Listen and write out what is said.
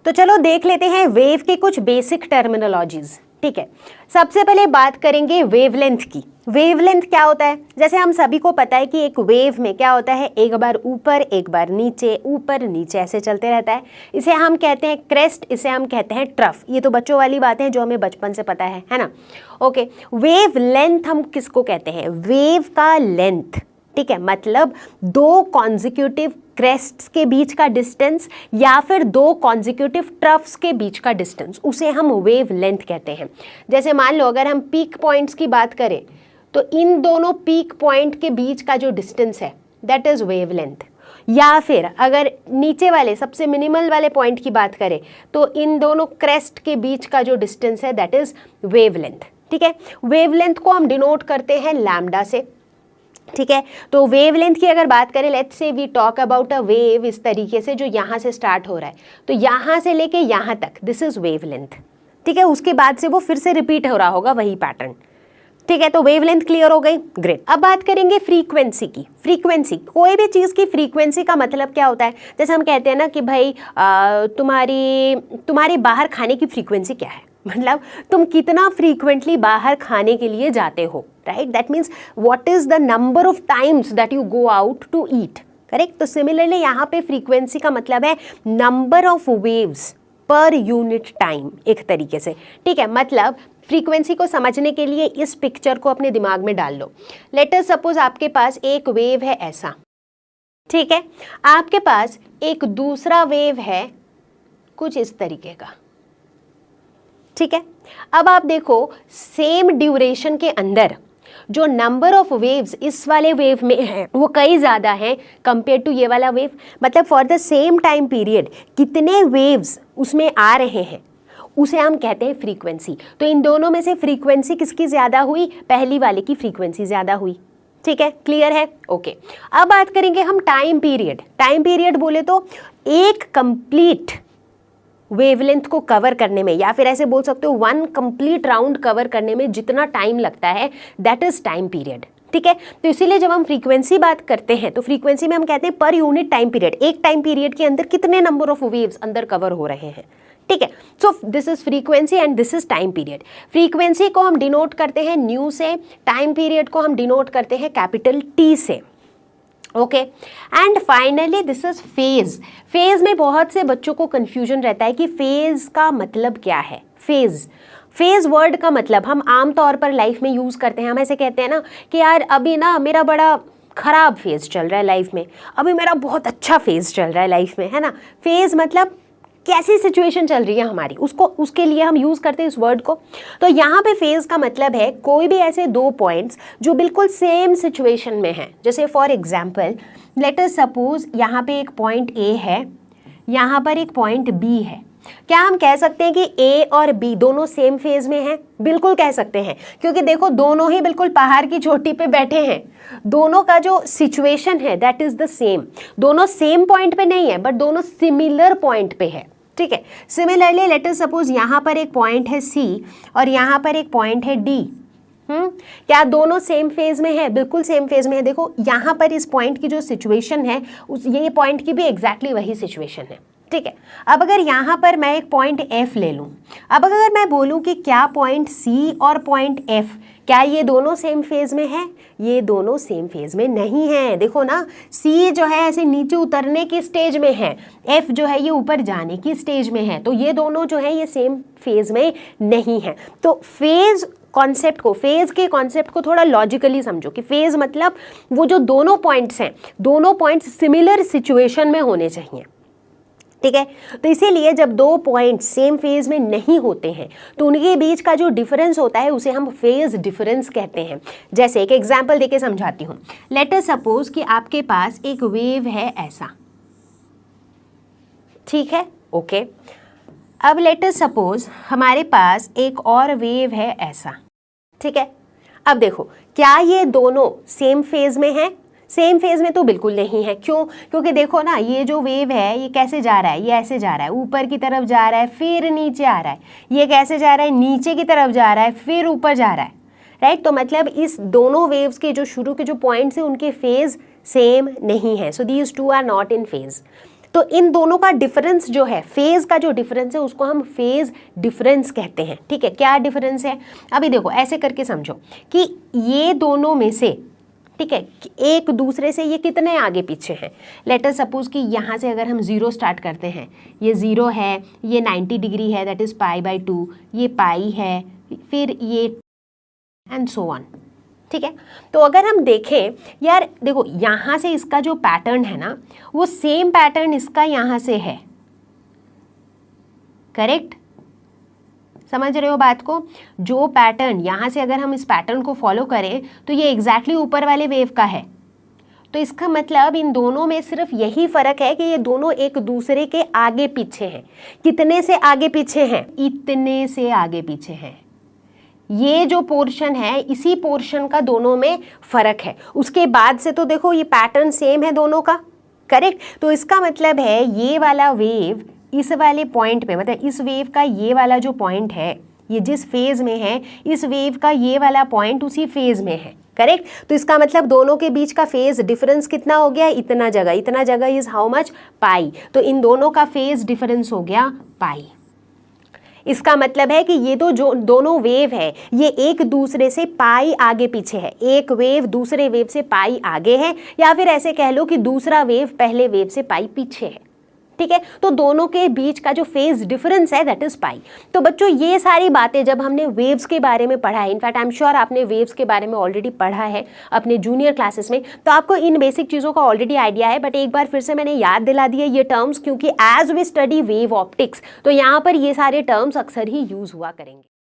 तो चलो देख लेते हैं वेव के कुछ बेसिक टर्मिनोलॉजीज। ठीक है, सबसे पहले बात करेंगे वेवलेंथ की। वेवलेंथ क्या होता है? जैसे हम सभी को पता है कि एक वेव में क्या होता है, एक बार ऊपर एक बार नीचे, ऊपर नीचे ऐसे चलते रहता है। इसे हम कहते हैं क्रेस्ट, इसे हम कहते हैं ट्रफ। ये तो बच्चों वाली बात है जो हमें बचपन से पता है ना। ओके, वेव लेंथ हम किसको कहते हैं? वेव का लेंथ। ठीक है, मतलब दो कॉन्जिक्यूटिव क्रेस्ट्स के बीच का डिस्टेंस या फिर दो कॉन्जिक्यूटिव ट्रफ्स के बीच का डिस्टेंस, उसे हम वेव लेंथ कहते हैं। जैसे मान लो अगर हम पीक पॉइंट्स की बात करें तो इन दोनों पीक पॉइंट के बीच का जो डिस्टेंस है दैट इज वेव लेंथ। या फिर अगर नीचे वाले सबसे मिनिमल वाले पॉइंट की बात करें तो इन दोनों क्रेस्ट के बीच का जो डिस्टेंस है दैट इज वेव लेंथ। ठीक है, वेव लेंथ को हम डिनोट करते हैं लैम्डा से। ठीक है, तो वेवलेंथ की अगर बात करें, let's say we talk about a wave इस तरीके से जो यहाँ से स्टार्ट हो रहा है, तो यहाँ से लेके यहाँ तक दिस इज वेवलेंथ। ठीक है, उसके बाद से वो फिर से रिपीट हो रहा होगा वही पैटर्न। ठीक है, तो वेवलेंथ क्लियर हो गई, ग्रेट। अब बात करेंगे फ्रीक्वेंसी की। फ्रीक्वेंसी, कोई भी चीज़ की फ्रीक्वेंसी का मतलब क्या होता है? जैसे हम कहते हैं ना कि भाई तुम्हारी बाहर खाने की फ्रीक्वेंसी क्या है, मतलब तुम कितना फ्रीक्वेंटली बाहर खाने के लिए जाते हो, right? That means what is the number of times that you go out to eat, correct? तो सिमिलरली यहाँ पे फ्रीक्वेंसी का मतलब है number of waves per unit time, एक तरीके से। ठीक है, मतलब फ्रीक्वेंसी को समझने के लिए इस पिक्चर को अपने दिमाग में डाल लो। लेट अस सपोज आपके पास एक वेव है ऐसा, ठीक है, आपके पास एक दूसरा वेव है कुछ इस तरीके का। ठीक है, अब आप देखो सेम ड्यूरेशन के अंदर जो नंबर ऑफ वेव्स इस वाले वेव में है वो कई ज़्यादा है कंपेयर टू ये वाला वेव। मतलब for the same time period कितने वेव्स उसमें आ रहे हैं उसे हम कहते हैं फ्रीक्वेंसी। तो इन दोनों में से फ्रीक्वेंसी किसकी ज़्यादा हुई? पहली वाले की फ्रीक्वेंसी ज़्यादा हुई। ठीक है, क्लियर है? ओके, अब बात करेंगे हम टाइम पीरियड। टाइम पीरियड बोले तो एक कंप्लीट वेवलेंथ को कवर करने में, या फिर ऐसे बोल सकते हो वन कंप्लीट राउंड कवर करने में जितना टाइम लगता है दैट इज टाइम पीरियड। ठीक है, तो इसीलिए जब हम फ्रीक्वेंसी बात करते हैं तो फ्रीक्वेंसी में हम कहते हैं पर यूनिट टाइम पीरियड, एक टाइम पीरियड के अंदर कितने नंबर ऑफ वेव्स अंदर कवर हो रहे हैं। ठीक है, so this is frequency and this is time period. Frequency को हम डिनोट करते हैं न्यू से, टाइम पीरियड को हम डिनोट करते हैं कैपिटल टी से। Okay, and finally this is phase. Phase में बहुत से बच्चों को कंफ्यूजन रहता है कि फेज का मतलब क्या है। फेज वर्ड का मतलब हम आम तौर पर लाइफ में यूज करते हैं। हम ऐसे कहते हैं ना कि यार अभी ना मेरा बड़ा खराब फेज चल रहा है लाइफ में, अभी मेरा बहुत अच्छा फेज चल रहा है लाइफ में, है ना। फेज मतलब कैसी सिचुएशन चल रही है हमारी, उसके लिए हम यूज़ करते हैं इस वर्ड को। तो यहाँ पे फेज का मतलब है कोई भी ऐसे दो पॉइंट्स जो बिल्कुल सेम सिचुएशन में हैं। जैसे for example let us suppose यहाँ पे एक पॉइंट ए है, यहाँ पर एक पॉइंट बी है। क्या हम कह सकते हैं कि ए और बी दोनों सेम फेज में हैं? बिल्कुल कह सकते हैं, क्योंकि देखो दोनों ही बिल्कुल पहाड़ की चोटी पे बैठे हैं। दोनों का जो सिचुएशन है दैट इज द सेम। दोनों सेम पॉइंट पे नहीं है बट दोनों सिमिलर पॉइंट पे है। ठीक है, सिमिलरली लेट अस सपोज यहाँ पर एक पॉइंट है सी और यहाँ पर एक पॉइंट है डी। क्या दोनों सेम फेज में है? बिल्कुल सेम फेज में है। देखो यहाँ पर इस पॉइंट की जो सिचुएशन है ये पॉइंट की भी एग्जैक्टली वही सिचुएशन है। ठीक है, अब अगर यहाँ पर मैं एक पॉइंट F ले लूँ, अब अगर मैं बोलूँ कि क्या पॉइंट C और पॉइंट F क्या ये दोनों सेम फेज में है? ये दोनों सेम फेज में नहीं है। देखो ना, C जो है ऐसे नीचे उतरने की स्टेज में है, F जो है ये ऊपर जाने की स्टेज में है, तो ये दोनों जो है ये सेम फेज में नहीं है। तो फेज कॉन्सेप्ट को, फेज के कॉन्सेप्ट को थोड़ा लॉजिकली समझो कि फेज मतलब वो जो दोनों पॉइंट्स हैं, दोनों पॉइंट्स सिमिलर सिचुएशन में होने चाहिए। ठीक है, तो इसीलिए जब दो पॉइंट्स सेम फेज में नहीं होते हैं तो उनके बीच का जो डिफरेंस होता है उसे हम फेज डिफरेंस कहते हैं। जैसे एक एग्जांपल देके समझाती हूँ। लेट अस सपोज कि आपके पास एक वेव है ऐसा, ठीक है, ओके। अब लेट अस सपोज हमारे पास एक और वेव है ऐसा, ठीक है। अब देखो क्या ये दोनों सेम फेज में हैं? सेम फेज में तो बिल्कुल नहीं है। क्यों? क्योंकि देखो ना, ये जो वेव है ये कैसे जा रहा है, ये ऐसे जा रहा है, ऊपर की तरफ जा रहा है फिर नीचे आ रहा है। ये कैसे जा रहा है? नीचे की तरफ जा रहा है फिर ऊपर जा रहा है, राइट। तो मतलब इस दोनों वेव्स के जो शुरू के जो पॉइंट्स हैं उनके फेज सेम नहीं है। So these two are not in phase. तो इन दोनों का डिफरेंस जो है, फेज का जो डिफरेंस है उसको हम फेज डिफरेंस कहते हैं, ठीक है। क्या डिफरेंस है, अभी देखो ऐसे करके समझो कि ये दोनों में से, ठीक है, एक दूसरे से ये कितने आगे पीछे हैं। लेट अस सपोज कि यहाँ से अगर हम 0 स्टार्ट करते हैं, ये 0 है, ये 90 डिग्री है, दैट इज़ π/2, ये पाई है, फिर ये एंड सो ऑन, ठीक है। तो अगर हम देखें यार, देखो यहाँ से इसका जो पैटर्न है ना, वो सेम पैटर्न इसका यहाँ से है, करेक्ट, समझ रहे हो बात को। जो पैटर्न यहाँ से अगर हम इस पैटर्न को फॉलो करें तो ये एग्जैक्टली ऊपर वाले वेव का है। तो इसका मतलब इन दोनों में सिर्फ यही फर्क है कि ये दोनों एक दूसरे के आगे पीछे हैं। कितने से आगे पीछे हैं, इतने से आगे पीछे हैं। ये जो पोर्शन है, इसी पोर्शन का दोनों में फर्क है। उसके बाद से तो देखो ये पैटर्न सेम है दोनों का, करेक्ट। तो इसका मतलब है ये वाला वेव इस वाले पॉइंट पे, मतलब इस वेव का ये वाला जो पॉइंट है, ये जिस फेज में है, इस वेव का ये वाला पॉइंट उसी फेज में है, करेक्ट। तो इसका मतलब दोनों के बीच का फेज डिफरेंस कितना हो गया, इतना जगह, इतना जगह इज हाउ मच, पाई। तो इन दोनों का फेज डिफरेंस हो गया पाई। इसका मतलब है कि ये तो जो दोनों वेव है ये एक दूसरे से पाई आगे पीछे है। एक वेव दूसरे वेव से पाई आगे है, या फिर ऐसे कह लो कि दूसरा वेव पहले वेव से पाई पीछे है, ठीक है। तो दोनों के बीच का जो फेज डिफरेंस है दैट इज पाई। तो बच्चों ये सारी बातें जब हमने वेव्स के बारे में पढ़ा है, इनफैक्ट आई एम श्योर आपने वेव्स के बारे में ऑलरेडी पढ़ा है अपने जूनियर क्लासेस में, तो आपको इन बेसिक चीज़ों का ऑलरेडी आइडिया है। बट एक बार फिर से मैंने याद दिला दिया ये टर्म्स, क्योंकि as we study wave optics तो यहाँ पर ये सारे टर्म्स अक्सर ही यूज हुआ करेंगे।